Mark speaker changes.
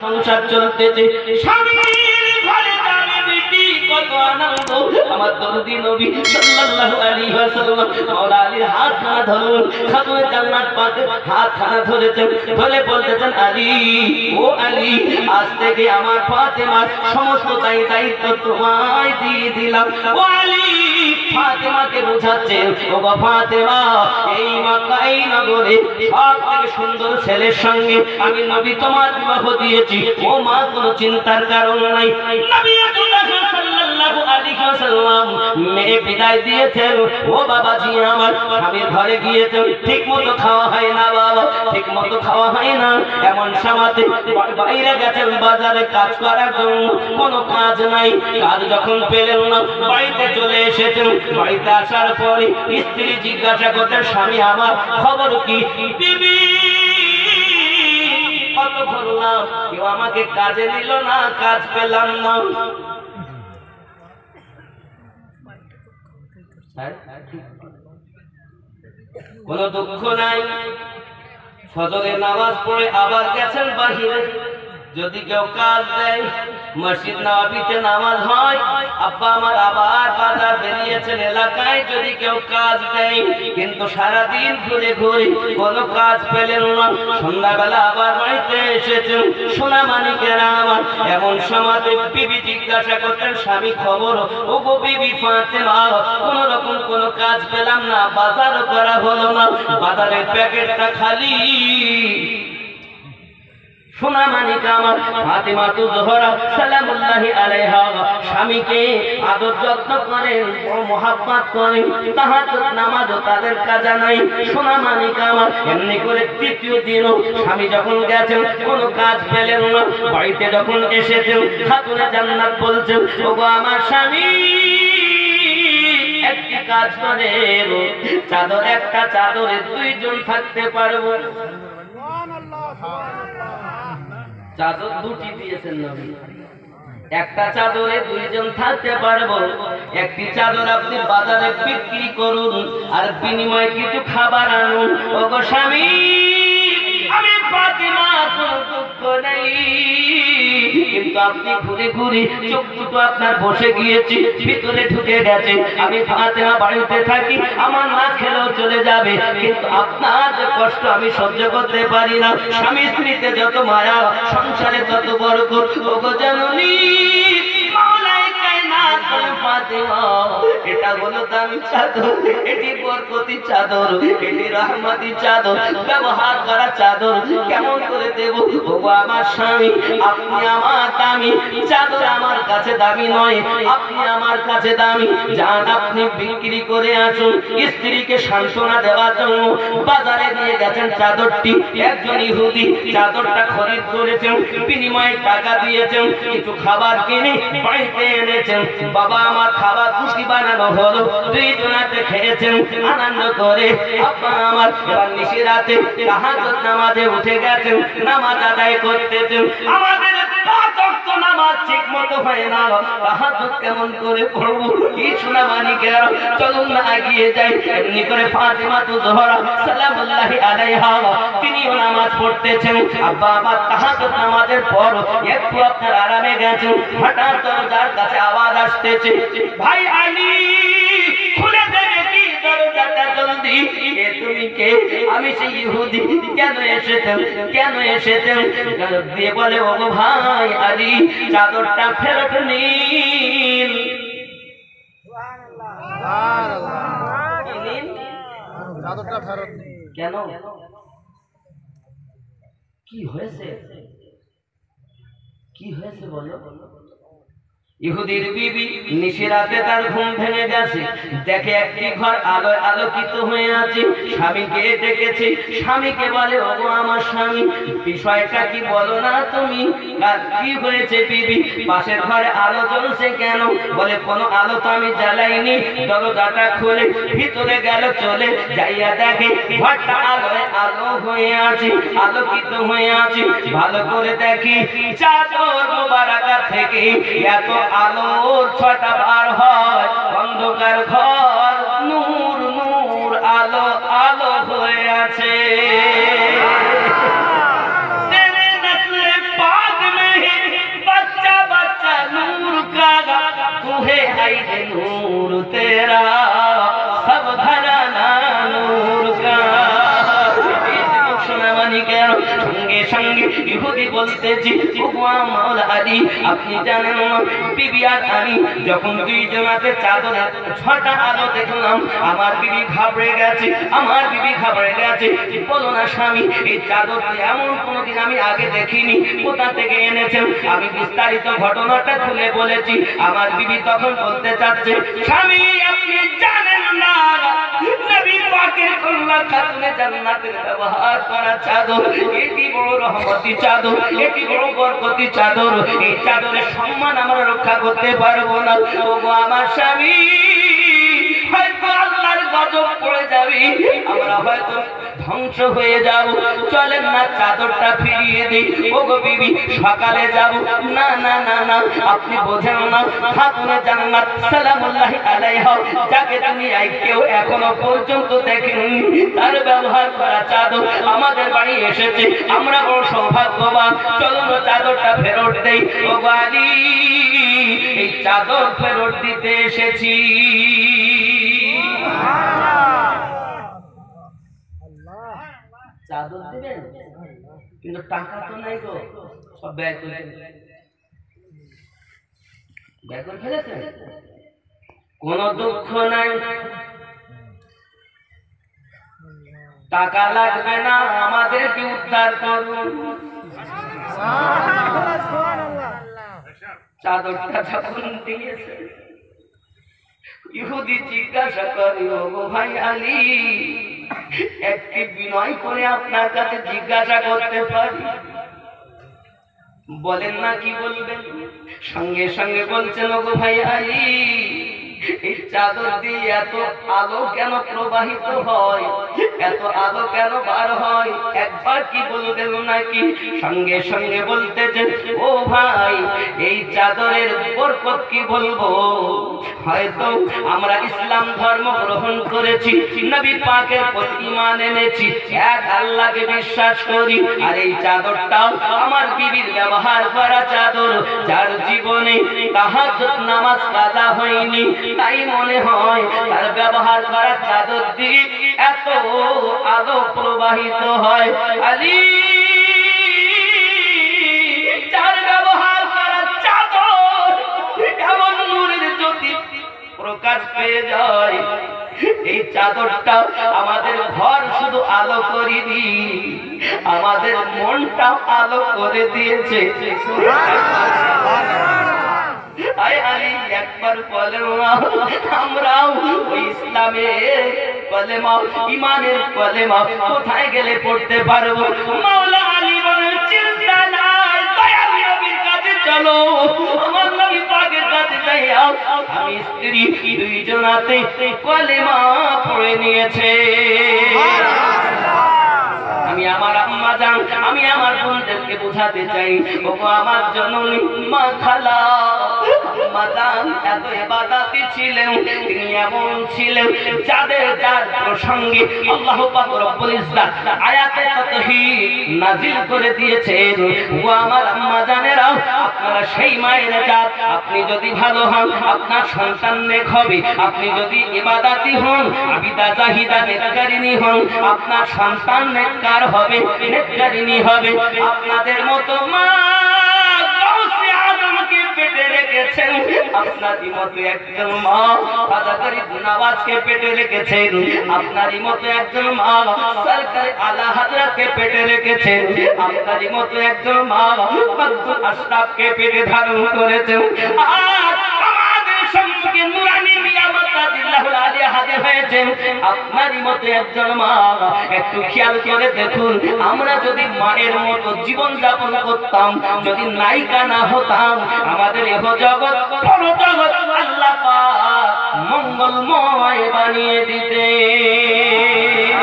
Speaker 1: সংসার চলতেছে, স্বামীর ঘরে যাবে বেটি, কত আনন্দ। আমার দরদি নবী সাল্লাল্লাহু আলাইহি ওয়াসাল্লাম মাওলা আলীর হাতখানা ধরুন, খাতুনে জান্নাত পাক হাতখানা ধরেছেন, ধরে বলতেছেন, আলী, ও আলী, আজ থেকে আমার ফাতেমার সমস্ত দায়িত্ব তোমায় দিয়ে দিলাম। ও আলী, ফাতেমাকে বোঝাচ্ছেন, ও গো ফাতেমা, এই মক্কা, এই নগরে সব থেকে সুন্দর ছেলের সঙ্গে আমি নবী তোমার বিবাহ দিয়েছি। ও মা, কোনো চিন্তার কারণ নাই। নবী সাল্লাল্লাহু আলাইহি ওয়াসাল্লাম মেয়ে বিদায় দিয়েছেন। ও বাবাজি আমার, স্বামীর ঘরে গিয়েছেন, ঠিক মতো খাওয়া হয় না বাবা, ঠিক মতো খাওয়া হয় না। এমন সময়তে বাইরে গেছেন বাজারে কাজ করার জন্য, কোনো কাজ নাই। কাজ যখন পেলেন না, বাড়িতে চলে এসেছেন। বাড়িতে আসার পরে স্ত্রী জিজ্ঞাসা করতেন, স্বামী আমার খবর কি? বিবি, কত করলাম, কেউ আমাকে কাজে নিল না, কাজ পেলাম না। কোনো দুঃখ নাই। ফজরের নামাজ পড়ে আবার গেছেন বাহিরে, যদি কেউ কাজ দেয়, মসজিদ নববীতে নামাজ হয়, আব্বা আমার আবার বাজার বেরিয়েছেন এলাকায়, যদি কেউ কাজ দেয়, কিন্তু সারাদিন ঘুরে ঘুরে কোনো কাজ পেলেন না। সন্ধ্যাবেলা আবার বাড়িতে এসেছেন, সোনা মানিকেরা আমার। এমন সময়তে বিবি জিজ্ঞাসা করতেন, স্বামী খবর? ও গো বিবি ফাতেমা, কোন রকম কোনো কাজ পেলাম না, বাজারও করা হলো না, বাজারের প্যাকেটটা খালি। সোনা মানিক আমার ফাতেমা তু জোহরা সালামুল্লাহি আলাইহা স্বামীকে আদর যত্ন করেন, বড় মহব্বত করেন, তাহাজ্জুদ নামাজও তাদের কাজা নাই। সোনা মানিক আমার এমনি করে তৃতীয় দিনও স্বামী যখন গেছেন, কোনো কাজ পেলেন না, বাড়িতে যখন এসেছেন, খাতুনে জান্নাত বলছেন, ওগো আমার স্বামী, একটি কাজ করে, চাদর, একটা চাদরে দুইজন থাকতে পারবো। চাদর দুটি দিয়েছেন নবী, একটা চাদরে দুইজন থাকতে পারবো। একটি চাদর আপনি বাজারে বিক্রি করুন, আর বিনিময়ে কিছু খাবার আনুন। ওগো স্বামী, আমি ফাতেমা, কোনো দুঃখ নেই, কিন্তু আপনি ঘুরে ঘুরে চোখ দুটো আপনার বসে গিয়েছে, ভিতরে ঢুকে গেছে। আমি ফাতেমা বাড়িতে থাকি, আমার না খেলেও চলে যাবে, কিন্তু আপনার যে কষ্ট আমি সহ্য করতে পারি না। স্বামী স্ত্রীতে যত মায়া, সংসারে তত বরকত। ওগো জননী, এটা হলো দামি চাদর, এটি বরকতি চাদর, এটি রহমতি চাদর, ব্যবহার করা চাদর, কেমন করে দেব? ওগো আমার স্বামী, আপনি আমার দামি, চাদর আমার কাছে দামি নয়, আপনি আমার কাছে দামি। যান, আপনি বিক্রি করে আসুন। স্ত্রীকে সান্ত্বনা দেওয়ার জন্য বাজারে নিয়ে গেছেন চাদরটি। একজন ইহুদি চাদরটা খরিদ করেছেন, বিনিময়ে টাকা দিয়েছেন, কিছু খাবার কিনে বাড়িতে এনেছেন। বাবা আমার খাবার খুশি বানানো হলো, দুইজনাতে খেয়েছেন আনন্দ করে। আব্বা আমার এবার নিশি রাতে তাহাজ্জুদ নামাজে উঠে গেছেন, নামাজ আদায় করতেছেন। আমাদের পাঁচ ওয়াক্ত নামাজ ঠিক মতো হয় না, তাহাজ্জুদ কেমন করে পড়বো? কি সোনা মানিকেরা, চলুন না এগিয়ে যাই। এমনি করে ফাতেমা তু জোহরা সালামুল্লাহি আলাইহা তিনিও নামাজ পড়তেছেন। আব্বা আমার তাহাজ্জুদ নামাজের পর একটু আপনার আরামে গেছেন, হঠাৎ দরজার কাছে আওয়াজ আসতেছে, ভাই আলী, খুলে দেবে কি দরজাটা জলদি? এ তুমি কে? আমি সেই ইহুদি। কেন এসেছেন, কেন এসেছেন? দিয়ে বলে, ওগো ভাই আলী, চাদরটা ফেরত নিন।
Speaker 2: চাদরটা ফেরত নিন।
Speaker 1: কেন, কি হয়েছে, কি হয়েছে বলো? ইহুদির বিবি নিশিরাতে তার ঘুম ভেঙে গেছে, দেখে একটি ঘর আলোয় আলোকিত হয়ে আছে। স্বামীকে ডেকেছে, স্বামীকে বলে, ওগো আমার স্বামী, বিষয়টা কি বলো না তুমি, কি হয়েছে বিবি? পাশের ঘরে আলো জ্বলছে কেন? বলে, কোনো আলো তো আমি জ্বালাইনি। দরজাটা খুলে ভিতরে গেল, চলে যাইয়া দেখে ঘরটা আলোয় আলো হয়ে আছে, আলোকিত হয়ে আছে। ভালো করে দেখি, চাদর মোবারকা থেকে এত আলোর ছটা বার হয়, অন্ধকার ঘর নূর নূর আলো আলো হয়ে আছে। आई है नूर तेरा सब घराना नूर का। সঙ্গে সঙ্গে ইহুদি বলতেছি ওগো মাওলা আলী আপনি জানেন না বিবি আর আমি যখন দুইজনাতে চাদরে ছটা আলো দেখলাম আমার বিবি ঘাবড়ে গেছে, আমার বিবি ঘাবড়ে গেছে। বলো না স্বামী এই চাদরটি এমন কোনোদিন আমি আগে দেখিনি, কোথা থেকে এনেছেন? আমি বিস্তারিত ঘটনাটা খুলে বলেছি। আমার বিবি তখন বলতে চাচ্ছে স্বামী আপনি জানেন না নবী পাকের কন্যা খাতুনে জান্নাতের ব্যবহার করা চাদর এটি বড় রহমতি চাদর, এটি বড় বরকতি চাদর। এই চাদরের সম্মান আমরা রক্ষা করতে পারবো না। ওগো আমার স্বামী হয়তো আল্লাহর গজব পড়ে যাবে, আমরা হয়তো ধ্বংস হয়ে যাব, চলেন না চাদরটা ফিরিয়ে দিই। ওগো বিবি সকালে যাব। না না না না আপনি বোঝেন না খাতুনে জান্নাত সালামুল্লাহি আলাইহা যাকে তুমি কেউ এখনো পর্যন্ত দেখেননি তার ব্যবহার করা চাদর আমাদের বাড়ি এসেছে, আমরা বড় সৌভাগ্যবান। চলুন চাদরটা ফেরত দেই। ওগো আলী এই চাদর ফেরত দিতে এসেছি। চাদর দিবেন কিন্তু টাকা তো নাই গো, সব ব্যয় করে ফেলেছেন। কোন দুঃখ নাই, টাকা লাগবে না, আমাদেরকে উদ্ধার করুন। চাদরটা যখন দিয়েছে ইহুদি জিজ্ঞাসা করে ওগো ভাই আলী একটি বিনয় করে আপনার কাছে জিজ্ঞাসা করতে পারি? বলেন না কি বলবেন? সঙ্গে সঙ্গে বলছেন ওগো ভাই আলী এই চাদর দিয়ে এত আলো কেন প্রবাহিত হয়, এত আলো কেন বার হয়, একবার কি বলবেন নাকি? সঙ্গে সঙ্গে বলতেছেন ও ভাই এই চাদরের বরকত কি বলবো, হয়তো আমরা ইসলাম ধর্ম গ্রহণ করেছি, নবী পাকের প্রতি ঈমান এনেছি, এক আল্লাহকে বিশ্বাস করি। আর এই চাদরটাও আমার বিবির ব্যবহার করা চাদর, যার জীবনে তাহাজ্জুদ নামাজ কাজা হয়নি, তাই মনে হয় তার ব্যবহার করা চাদর দিয়ে এত আলো প্রবাহিত হয়। আলী যার ব্যবহার করা চাদর এমন নূরের জ্যোতি প্রকাশ পেয়ে যায়, এই চাদরটা আমাদের ঘর শুধু আলো করেনি, আমাদের মনটাও আলো করে দিয়েছে। আয় আলী একবার বলেন আমরাও ওই ইসলামের কলেমা ঈমানের কলেমা কোথায় গেলে পড়তে পারবো? মাওলা আলী বলেন চিন্তা নাই, দয়াল নবীর কাছে চলো, আমার নবী পাকের কাছে যাইও। আমি স্ত্রী দুইজনাতে কলেমা পড়ে নিয়েছে। আমি আমার আম্মা জান, আমি আমার বোনদেরকে বোঝাতে চাই ওগো আমার জননী মা খালা আম্মা জান এত ইবাদতি ছিলেন, তিনি এমন ছিলেন যাদের যার প্রসঙ্গে আল্লাহ পাক রব্বুল ইজ্জত আয়াতে তাওহীদ নাযিল করে দিয়েছেন। ও আমার আম্মা জানেরা আপনারা সেই মায়ের জাত, আপনি যদি ভালো হন আপনার সন্তান নেক হবে, আপনি যদি ইবাদতি হন আবিদা জাহিদা নেককারিনী হন আপনার সন্তান নেককার হবে, নেককারিনী হবে। আপনাদের মতো মা গাউসে আজমকে পেটে রেখেছেন, আপনারই মতো একজন মা খাজা গরিব নওয়াজকে পেটে রেখেছেন, আপনারই মতো একজন মা সরকার আলা হযরতকে পেটে রেখেছেন, আপনারই মতো একজন মা মাকদুম আশরাফকে পেটে ধারণ করেছেন। আর আমাদের সম্মুখে নুরানি মিয়া মাদাদিল্লাহুল আলিয়া হাজির হয়েছেন, আপনারই মতো একজন মা। একটু খেয়াল করে দেখুন, আমরা যদি মায়ের মতো জীবন যাপন করতাম, যদি নায়িকা না হতাম, আমাদের এহ জগৎ পরজগৎ আল্লাহ পাক মঙ্গলময় বানিয়ে দিতেন।